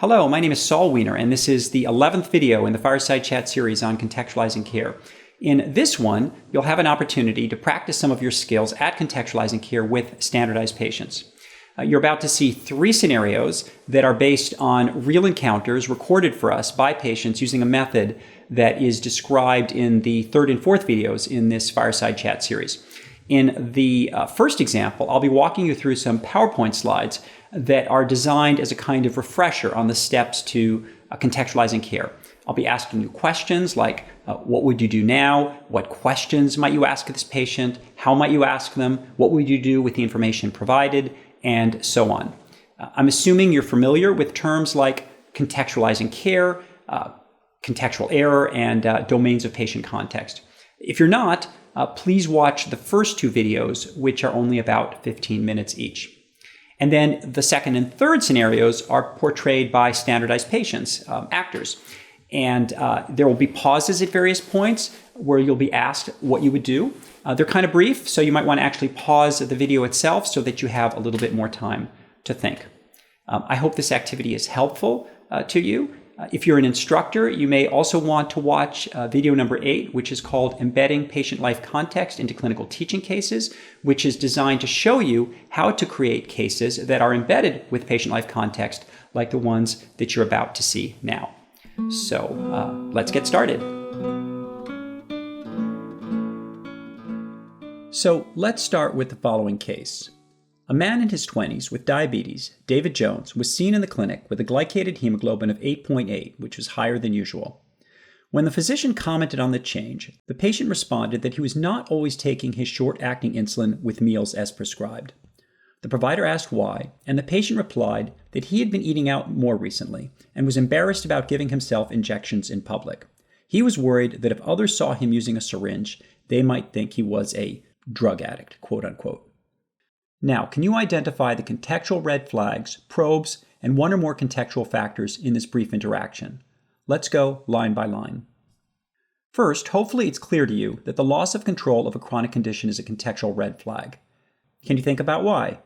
Hello, my name is Saul Wiener, and this is the 11th video in the Fireside Chat series on contextualizing care. In this one, you'll have an opportunity to practice some of your skills at contextualizing care with standardized patients. You're about to see 3 scenarios that are based on real encounters recorded for us by patients using a method that is described in the 3rd and 4th videos in this Fireside Chat series. In the first example, I'll be walking you through some PowerPoint slides that are designed as a kind of refresher on the steps to contextualizing care. I'll be asking you questions like, what would you do now? What questions might you ask this patient? How might you ask them? What would you do with the information provided? And so on. I'm assuming you're familiar with terms like contextualizing care, contextual error, and domains of patient context. If you're not, please watch the first 2 videos, which are only about 15 minutes each. And then the 2nd and 3rd scenarios are portrayed by standardized patients, actors. And there will be pauses at various points where you'll be asked what you would do. They're kind of brief, so you might want to actually pause the video itself so that you have a little bit more time to think. I hope this activity is helpful to you. If you're an instructor, you may also want to watch video number 8, which is called Embedding Patient Life Context into Clinical Teaching Cases, which is designed to show you how to create cases that are embedded with patient life context, like the ones that you're about to see now. So let's get started. So let's start with the following case. A man in his 20s with diabetes, David Jones, was seen in the clinic with a glycated hemoglobin of 8.8, which was higher than usual. When the physician commented on the change, the patient responded that he was not always taking his short-acting insulin with meals as prescribed. The provider asked why, and the patient replied that he had been eating out more recently and was embarrassed about giving himself injections in public. He was worried that if others saw him using a syringe, they might think he was a drug addict, quote unquote. Now, can you identify the contextual red flags, probes, and 1 or more contextual factors in this brief interaction? Let's go line by line. First, hopefully it's clear to you that the loss of control of a chronic condition is a contextual red flag. Can you think about why?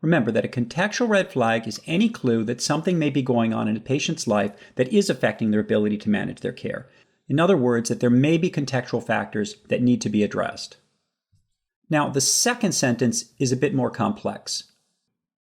Remember that a contextual red flag is any clue that something may be going on in a patient's life that is affecting their ability to manage their care. In other words, that there may be contextual factors that need to be addressed. Now, the second sentence is a bit more complex.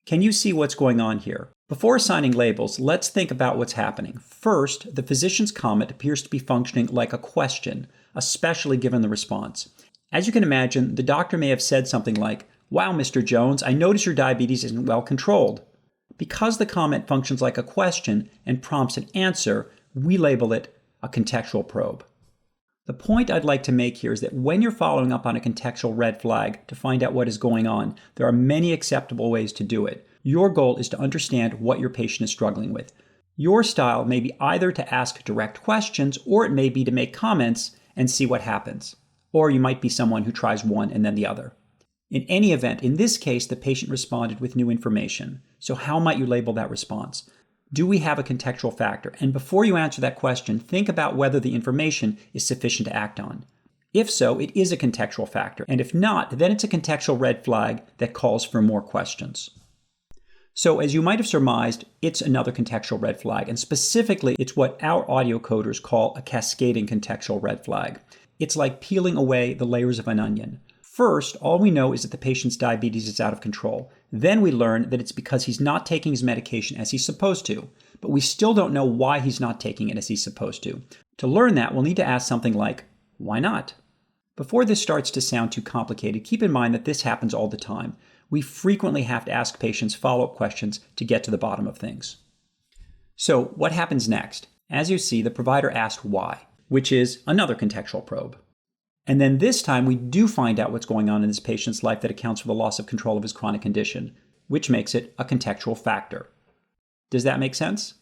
Can you see what's going on here? Before assigning labels, let's think about what's happening. First, the physician's comment appears to be functioning like a question, especially given the response. As you can imagine, the doctor may have said something like, "Wow, Mr. Jones, I notice your diabetes isn't well controlled." Because the comment functions like a question and prompts an answer, we label it a contextual probe. The point I'd like to make here is that when you're following up on a contextual red flag to find out what is going on, there are many acceptable ways to do it. Your goal is to understand what your patient is struggling with. Your style may be either to ask direct questions, or it may be to make comments and see what happens. Or you might be someone who tries one and then the other. In any event, in this case, the patient responded with new information. So how might you label that response? Do we have a contextual factor? And before you answer that question, think about whether the information is sufficient to act on. If so, it is a contextual factor. And if not, then it's a contextual red flag that calls for more questions. So as you might have surmised, it's another contextual red flag. And specifically, it's what our audio coders call a cascading contextual red flag. It's like peeling away the layers of an onion. First, all we know is that the patient's diabetes is out of control. Then we learn that it's because he's not taking his medication as he's supposed to. But we still don't know why he's not taking it as he's supposed to. To learn that, we'll need to ask something like, why not? Before this starts to sound too complicated, keep in mind that this happens all the time. We frequently have to ask patients follow-up questions to get to the bottom of things. So what happens next? As you see, the provider asked why, which is another contextual probe. And then this time, we do find out what's going on in this patient's life that accounts for the loss of control of his chronic condition, which makes it a contextual factor. Does that make sense?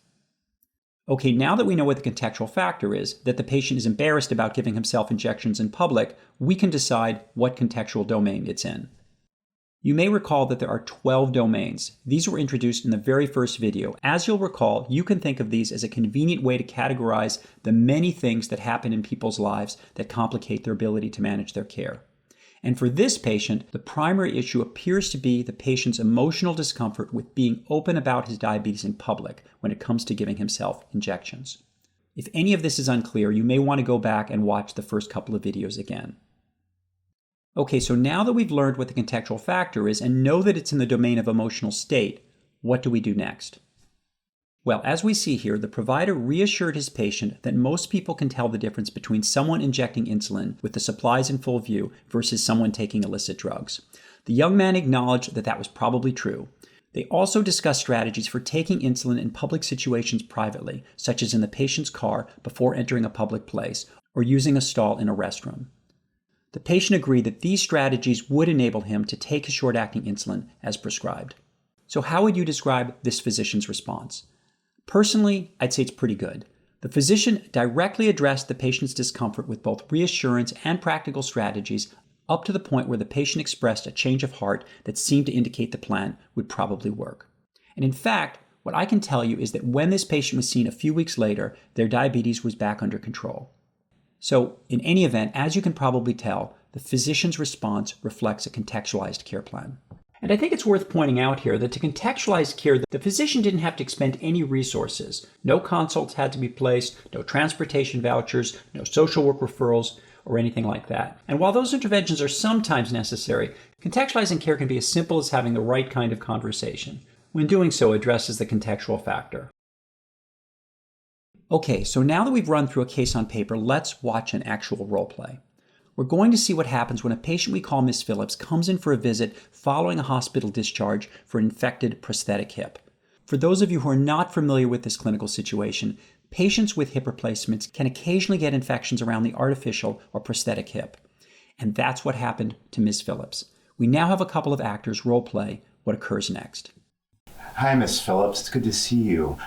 Okay, now that we know what the contextual factor is, that the patient is embarrassed about giving himself injections in public, we can decide what contextual domain it's in. You may recall that there are 12 domains. These were introduced in the very first video. As you'll recall, you can think of these as a convenient way to categorize the many things that happen in people's lives that complicate their ability to manage their care. And for this patient, the primary issue appears to be the patient's emotional discomfort with being open about his diabetes in public when it comes to giving himself injections. If any of this is unclear, you may want to go back and watch the first couple of videos again. Okay, so now that we've learned what the contextual factor is and know that it's in the domain of emotional state, what do we do next? Well, as we see here, the provider reassured his patient that most people can tell the difference between someone injecting insulin with the supplies in full view versus someone taking illicit drugs. The young man acknowledged that that was probably true. They also discussed strategies for taking insulin in public situations privately, such as in the patient's car before entering a public place or using a stall in a restroom. The patient agreed that these strategies would enable him to take his short-acting insulin as prescribed. So how would you describe this physician's response? Personally, I'd say it's pretty good. The physician directly addressed the patient's discomfort with both reassurance and practical strategies up to the point where the patient expressed a change of heart that seemed to indicate the plan would probably work. And in fact, what I can tell you is that when this patient was seen a few weeks later, their diabetes was back under control. So in any event, as you can probably tell, the physician's response reflects a contextualized care plan. And I think it's worth pointing out here that to contextualize care, the physician didn't have to expend any resources. No consults had to be placed, no transportation vouchers, no social work referrals, or anything like that. And while those interventions are sometimes necessary, contextualizing care can be as simple as having the right kind of conversation. When doing so, addresses the contextual factor. Okay, so now that we've run through a case on paper, let's watch an actual role play. We're going to see what happens when a patient we call Miss Phillips comes in for a visit following a hospital discharge for an infected prosthetic hip. For those of you who are not familiar with this clinical situation, patients with hip replacements can occasionally get infections around the artificial or prosthetic hip. And that's what happened to Miss Phillips. We now have a couple of actors role play what occurs next. Hi, Miss Phillips. It's good to see you.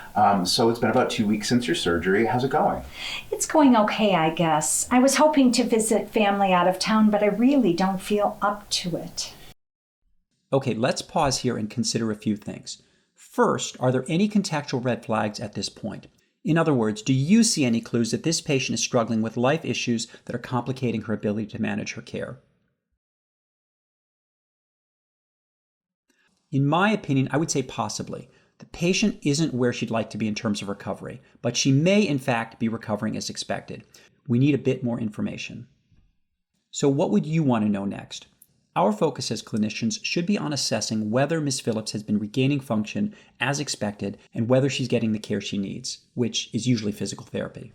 So it's been about 2 weeks since your surgery. How's it going? It's going okay, I guess. I was hoping to visit family out of town, but I really don't feel up to it. Okay, let's pause here and consider a few things. First, are there any contextual red flags at this point? In other words, do you see any clues that this patient is struggling with life issues that are complicating her ability to manage her care? In my opinion, I would say possibly. The patient isn't where she'd like to be in terms of recovery, but she may in fact be recovering as expected. We need a bit more information. So what would you want to know next? Our focus as clinicians should be on assessing whether Ms. Phillips has been regaining function as expected and whether she's getting the care she needs, which is usually physical therapy.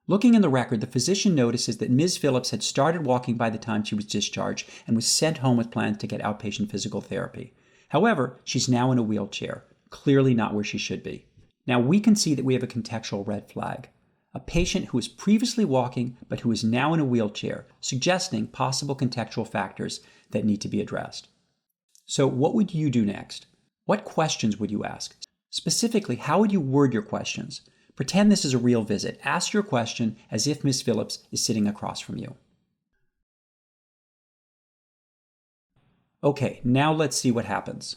Looking in the record, the physician notices that Ms. Phillips had started walking by the time she was discharged and was sent home with plans to get outpatient physical therapy. However, she's now in a wheelchair, clearly not where she should be. Now we can see that we have a contextual red flag. A patient who was previously walking but who is now in a wheelchair, suggesting possible contextual factors that need to be addressed. So what would you do next? What questions would you ask? Specifically, how would you word your questions? Pretend this is a real visit. Ask your question as if Ms. Phillips is sitting across from you. Okay, now let's see what happens.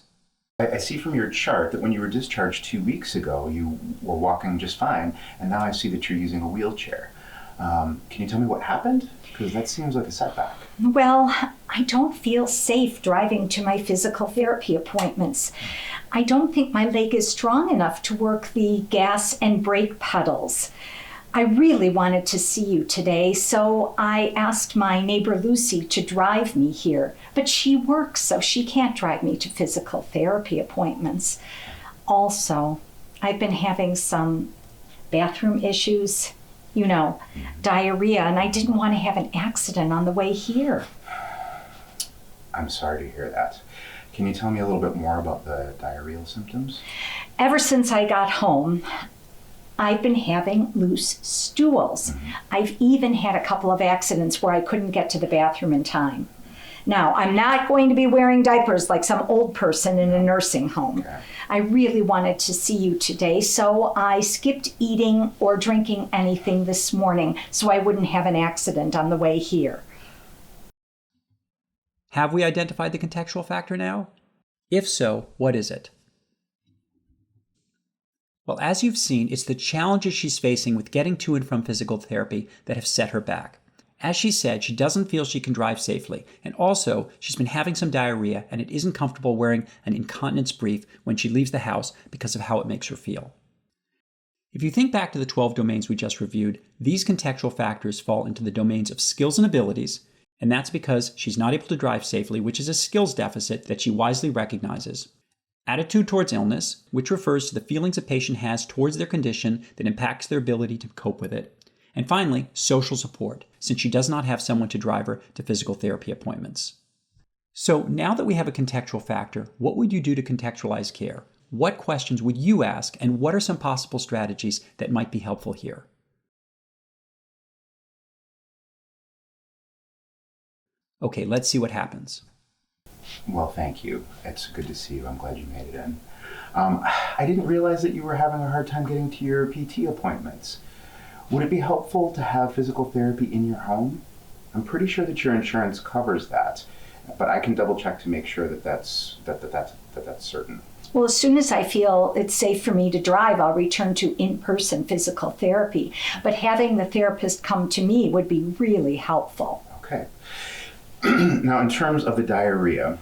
I see from your chart that when you were discharged 2 weeks ago, you were walking just fine, and now I see that you're using a wheelchair. Can you tell me what happened? Because that seems like a setback. Well, I don't feel safe driving to my physical therapy appointments. I don't think my leg is strong enough to work the gas and brake pedals. I really wanted to see you today, so I asked my neighbor Lucy to drive me here, but she works, so she can't drive me to physical therapy appointments. Also, I've been having some bathroom issues, diarrhea, and I didn't want to have an accident on the way here. I'm sorry to hear that. Can you tell me a little bit more about the diarrheal symptoms? Ever since I got home, I've been having loose stools. I've even had a couple of accidents where I couldn't get to the bathroom in time. Now, I'm not going to be wearing diapers like some old person in a nursing home. Okay. I really wanted to see you today, so I skipped eating or drinking anything this morning so I wouldn't have an accident on the way here. Have we identified the contextual factor now? If so, what is it? Well, as you've seen, it's the challenges she's facing with getting to and from physical therapy that have set her back. As she said, she doesn't feel she can drive safely, and also she's been having some diarrhea and it isn't comfortable wearing an incontinence brief when she leaves the house because of how it makes her feel. If you think back to the 12 domains we just reviewed, these contextual factors fall into the domains of skills and abilities, and that's because she's not able to drive safely, which is a skills deficit that she wisely recognizes. Attitude towards illness, which refers to the feelings a patient has towards their condition that impacts their ability to cope with it. And finally, social support, since she does not have someone to drive her to physical therapy appointments. So now that we have a contextual factor, what would you do to contextualize care? What questions would you ask, and what are some possible strategies that might be helpful here? Okay, let's see what happens. Well, thank you. It's good to see you. I'm glad you made it in. I didn't realize that you were having a hard time getting to your PT appointments. Would it be helpful to have physical therapy in your home? I'm pretty sure that your insurance covers that, but I can double check to make sure that that's certain. Well, as soon as I feel it's safe for me to drive, I'll return to in-person physical therapy. But having the therapist come to me would be really helpful. Okay. Now, in terms of the diarrhea,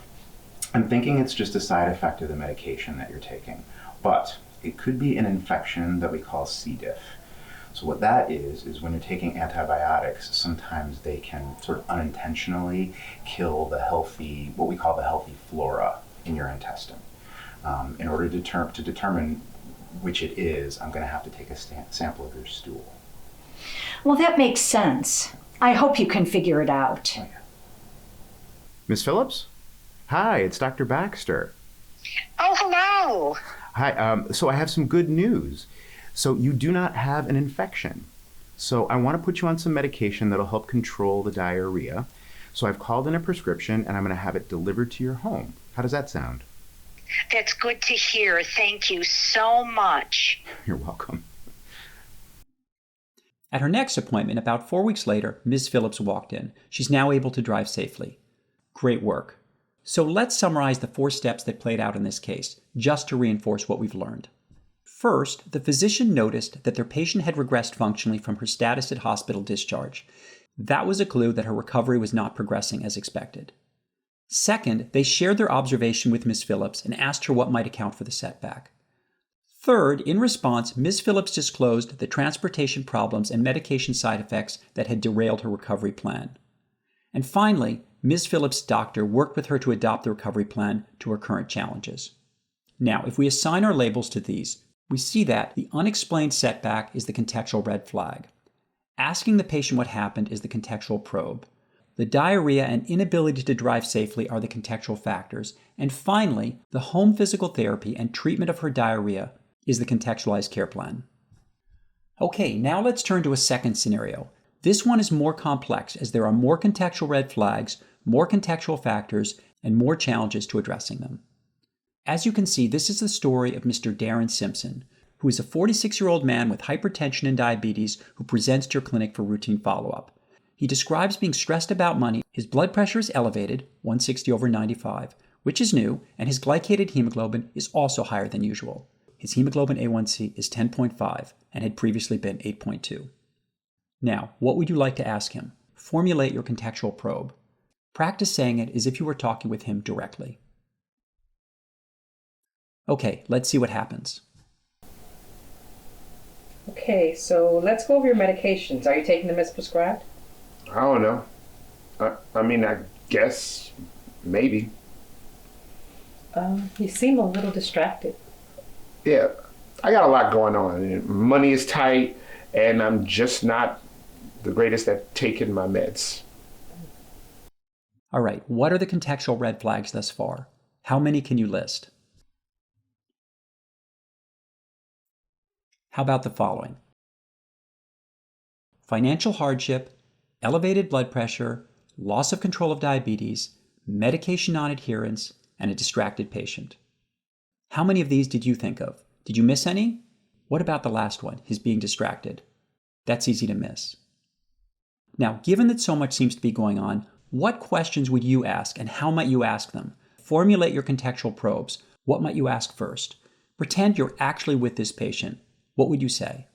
I'm thinking it's just a side effect of the medication that you're taking, but it could be an infection that we call C. diff. So what that is when you're taking antibiotics, sometimes they can sort of unintentionally kill the healthy, what we call the healthy flora in your intestine. In order to determine which it is, I'm going to have to take a sample of your stool. Well, that makes sense. I hope you can figure it out. Oh, yeah. Miss Phillips? Hi, it's Dr. Baxter. Oh, hello. Hi, so I have some good news. So you do not have an infection. So I want to put you on some medication that'll help control the diarrhea. So I've called in a prescription and I'm going to have it delivered to your home. How does that sound? That's good to hear. Thank you so much. You're welcome. At her next appointment, about 4 weeks later, Ms. Phillips walked in. She's now able to drive safely. Great work. So let's summarize the 4 steps that played out in this case, just to reinforce what we've learned. First, the physician noticed that their patient had regressed functionally from her status at hospital discharge. That was a clue that her recovery was not progressing as expected. Second, they shared their observation with Ms. Phillips and asked her what might account for the setback. Third, in response, Ms. Phillips disclosed the transportation problems and medication side effects that had derailed her recovery plan. And finally, Ms. Phillips' doctor worked with her to adopt the recovery plan to her current challenges. Now, if we assign our labels to these, we see that the unexplained setback is the contextual red flag. Asking the patient what happened is the contextual probe. The diarrhea and inability to drive safely are the contextual factors. And finally, the home physical therapy and treatment of her diarrhea is the contextualized care plan. Okay, now let's turn to a second scenario. This one is more complex as there are more contextual red flags, more contextual factors, and more challenges to addressing them. As you can see, this is the story of Mr. Darren Simpson, who is a 46-year-old man with hypertension and diabetes who presents to your clinic for routine follow-up. He describes being stressed about money. His blood pressure is elevated, 160/95, which is new, and his glycated hemoglobin is also higher than usual. His hemoglobin A1C is 10.5 and had previously been 8.2. Now, what would you like to ask him? Formulate your contextual probe. Practice saying it as if you were talking with him directly. Okay, let's see what happens. Okay, so let's go over your medications. Are you taking them as prescribed? I don't know. I guess, maybe. You seem a little distracted. Yeah, I got a lot going on. Money is tight, and I'm just not the greatest at taking my meds. All right, what are the contextual red flags thus far? How many can you list? How about the following? Financial hardship, elevated blood pressure, loss of control of diabetes, medication non-adherence, and a distracted patient. How many of these did you think of? Did you miss any? What about the last one, his being distracted? That's easy to miss. Now, given that so much seems to be going on, what questions would you ask and how might you ask them? Formulate your contextual probes. What might you ask first? Pretend you're actually with this patient. What would you say?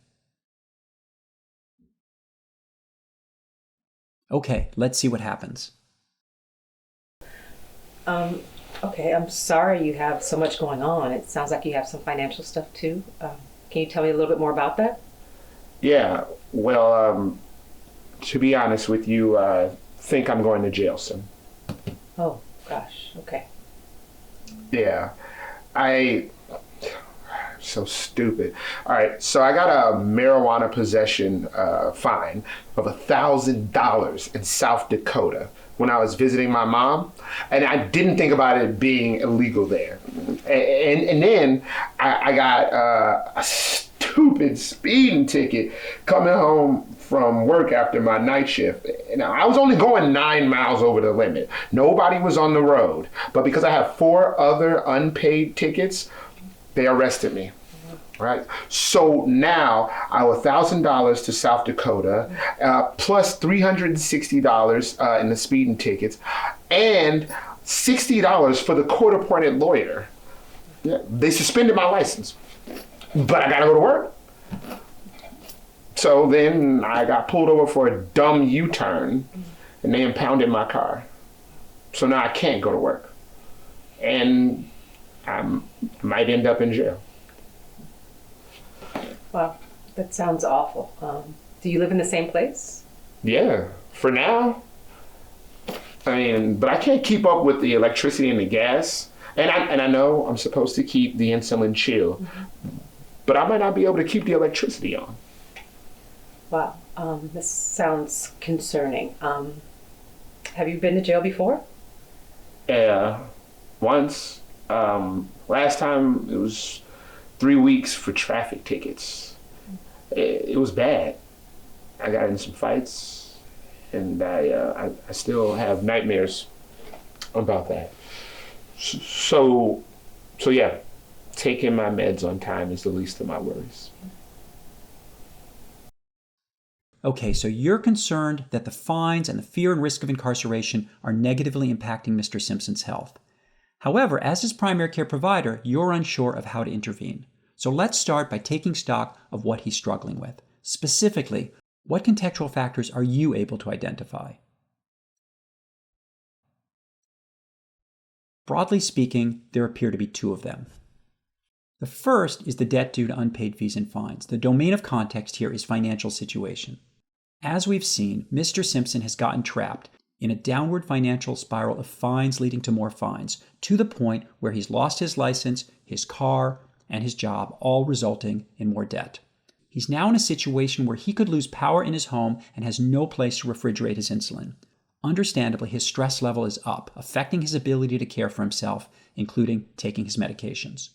Okay, let's see what happens. Okay, I'm sorry you have so much going on. It sounds like you have some financial stuff too. Can you tell me a little bit more about that? Yeah, well, to be honest with you, I think I'm going to jail soon. Oh, gosh, okay. Yeah, so stupid. All right, so I got a marijuana possession fine of $1,000 in South Dakota when I was visiting my mom, and I didn't think about it being illegal there. And then I got a stupid speeding ticket coming home from work after my night shift. And I was only going 9 miles over the limit. Nobody was on the road, but because I have 4 other unpaid tickets, they arrested me. Right. So now I owe $1,000 to South Dakota, plus $360 in the speeding tickets, and $60 for the court-appointed lawyer. Yeah, they suspended my license, but I gotta go to work. So then I got pulled over for a dumb U-turn, and they impounded my car. So now I can't go to work, and I might end up in jail. Wow, that sounds awful. Do you live in the same place? Yeah, for now. I mean, but I can't keep up with the electricity and the gas. And I know I'm supposed to keep the insulin chill, but I might not be able to keep the electricity on. Wow, this sounds concerning. Have you been to jail before? Yeah, once. Last time it was 3 weeks for traffic tickets. It was bad. I got in some fights, and I still have nightmares about that. So yeah, taking my meds on time is the least of my worries. Okay, so you're concerned that the fines and the fear and risk of incarceration are negatively impacting Mr. Simpson's health. However, as his primary care provider, you're unsure of how to intervene. So let's start by taking stock of what he's struggling with. Specifically, what contextual factors are you able to identify? Broadly speaking, there appear to be 2 of them. The first is the debt due to unpaid fees and fines. The domain of context here is financial situation. As we've seen, Mr. Simpson has gotten trapped in a downward financial spiral of fines leading to more fines, to the point where he's lost his license, his car, and his job, all resulting in more debt. He's now in a situation where he could lose power in his home and has no place to refrigerate his insulin. Understandably, his stress level is up, affecting his ability to care for himself, including taking his medications.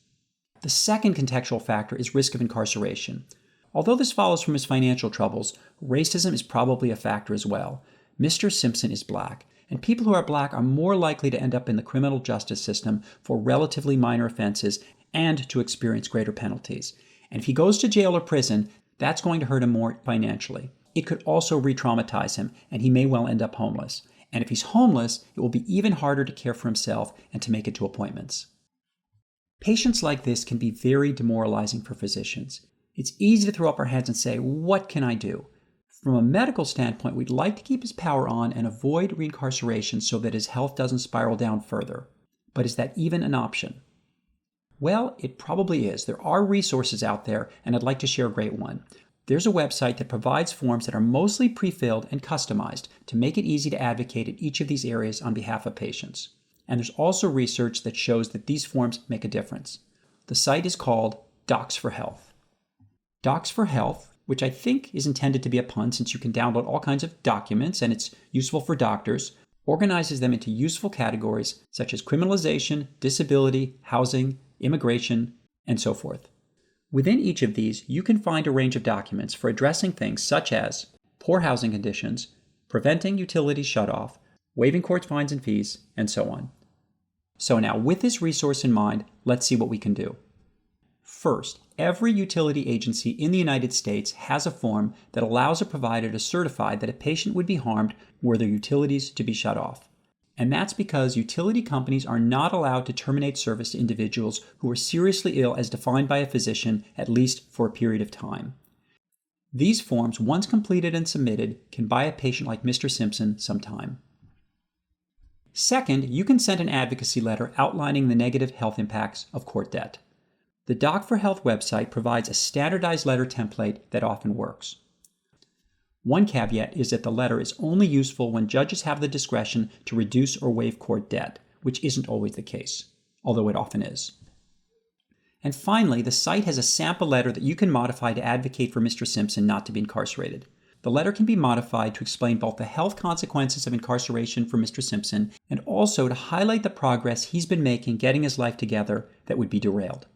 The second contextual factor is risk of incarceration. Although this follows from his financial troubles, racism is probably a factor as well. Mr. Simpson is black, and people who are black are more likely to end up in the criminal justice system for relatively minor offenses and to experience greater penalties. And if he goes to jail or prison, that's going to hurt him more financially. It could also re-traumatize him, and he may well end up homeless. And if he's homeless, it will be even harder to care for himself and to make it to appointments. Patients like this can be very demoralizing for physicians. It's easy to throw up our hands and say, what can I do? From a medical standpoint, we'd like to keep his power on and avoid reincarceration so that his health doesn't spiral down further. But is that even an option? Well, it probably is. There are resources out there, and I'd like to share a great one. There's a website that provides forms that are mostly pre-filled and customized to make it easy to advocate in each of these areas on behalf of patients. And there's also research that shows that these forms make a difference. The site is called Docs for Health. Docs for Health, which I think is intended to be a pun since you can download all kinds of documents and it's useful for doctors, organizes them into useful categories such as criminalization, disability, housing, immigration, and so forth. Within each of these, you can find a range of documents for addressing things such as poor housing conditions, preventing utilities shutoff, waiving court fines and fees, and so on. So now, with this resource in mind, let's see what we can do. First, every utility agency in the United States has a form that allows a provider to certify that a patient would be harmed were their utilities to be shut off. And that's because utility companies are not allowed to terminate service to individuals who are seriously ill as defined by a physician, at least for a period of time. These forms, once completed and submitted, can buy a patient like Mr. Simpson some time. Second, you can send an advocacy letter outlining the negative health impacts of court debt. The Doc for Health website provides a standardized letter template that often works. One caveat is that the letter is only useful when judges have the discretion to reduce or waive court debt, which isn't always the case, although it often is. And finally, the site has a sample letter that you can modify to advocate for Mr. Simpson not to be incarcerated. The letter can be modified to explain both the health consequences of incarceration for Mr. Simpson and also to highlight the progress he's been making getting his life together that would be derailed.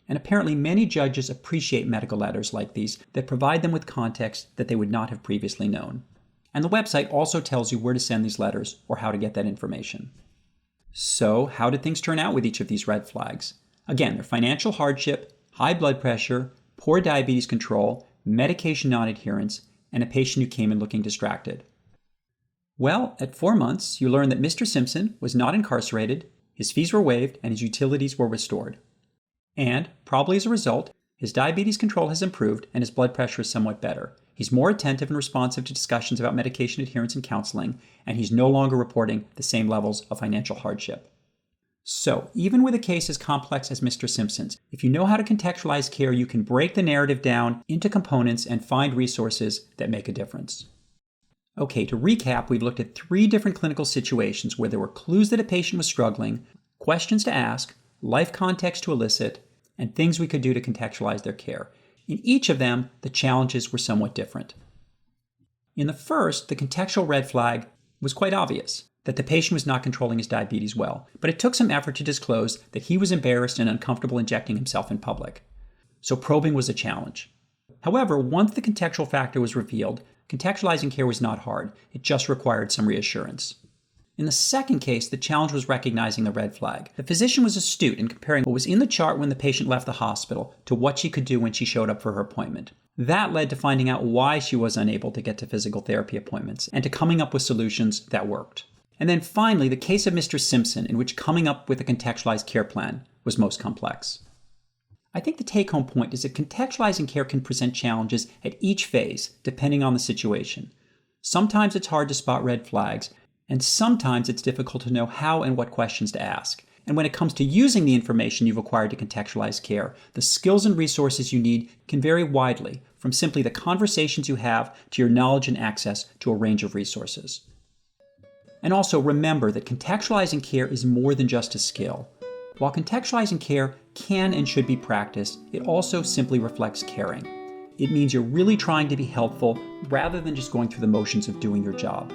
And apparently many judges appreciate medical letters like these that provide them with context that they would not have previously known. And the website also tells you where to send these letters or how to get that information. So, how did things turn out with each of these red flags? Again, they're financial hardship, high blood pressure, poor diabetes control, medication non-adherence, and a patient who came in looking distracted. Well, at 4 months, you learned that Mr. Simpson was not incarcerated, his fees were waived, and his utilities were restored. And, probably as a result, his diabetes control has improved and his blood pressure is somewhat better. He's more attentive and responsive to discussions about medication adherence and counseling, and he's no longer reporting the same levels of financial hardship. So, even with a case as complex as Mr. Simpson's, if you know how to contextualize care, you can break the narrative down into components and find resources that make a difference. Okay, to recap, we've looked at 3 different clinical situations where there were clues that a patient was struggling, questions to ask, life context to elicit, and things we could do to contextualize their care. In each of them, the challenges were somewhat different. In the first, the contextual red flag was quite obvious, that the patient was not controlling his diabetes well, but it took some effort to disclose that he was embarrassed and uncomfortable injecting himself in public. So probing was a challenge. However, once the contextual factor was revealed, contextualizing care was not hard. It just required some reassurance. In the second case, the challenge was recognizing the red flag. The physician was astute in comparing what was in the chart when the patient left the hospital to what she could do when she showed up for her appointment. That led to finding out why she was unable to get to physical therapy appointments and to coming up with solutions that worked. And then finally, the case of Mr. Simpson, in which coming up with a contextualized care plan was most complex. I think the take-home point is that contextualizing care can present challenges at each phase, depending on the situation. Sometimes it's hard to spot red flags, and sometimes it's difficult to know how and what questions to ask. And when it comes to using the information you've acquired to contextualize care, the skills and resources you need can vary widely, from simply the conversations you have to your knowledge and access to a range of resources. And also remember that contextualizing care is more than just a skill. While contextualizing care can and should be practiced, it also simply reflects caring. It means you're really trying to be helpful rather than just going through the motions of doing your job.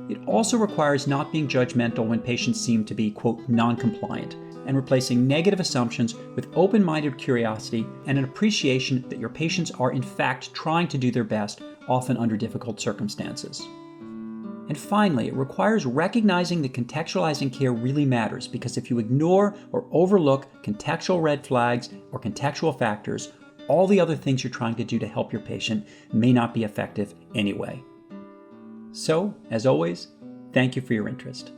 It also requires not being judgmental when patients seem to be, quote, non-compliant, and replacing negative assumptions with open-minded curiosity and an appreciation that your patients are in fact trying to do their best, often under difficult circumstances. And finally, it requires recognizing that contextualizing care really matters, because if you ignore or overlook contextual red flags or contextual factors, all the other things you're trying to do to help your patient may not be effective anyway. So, as always, thank you for your interest.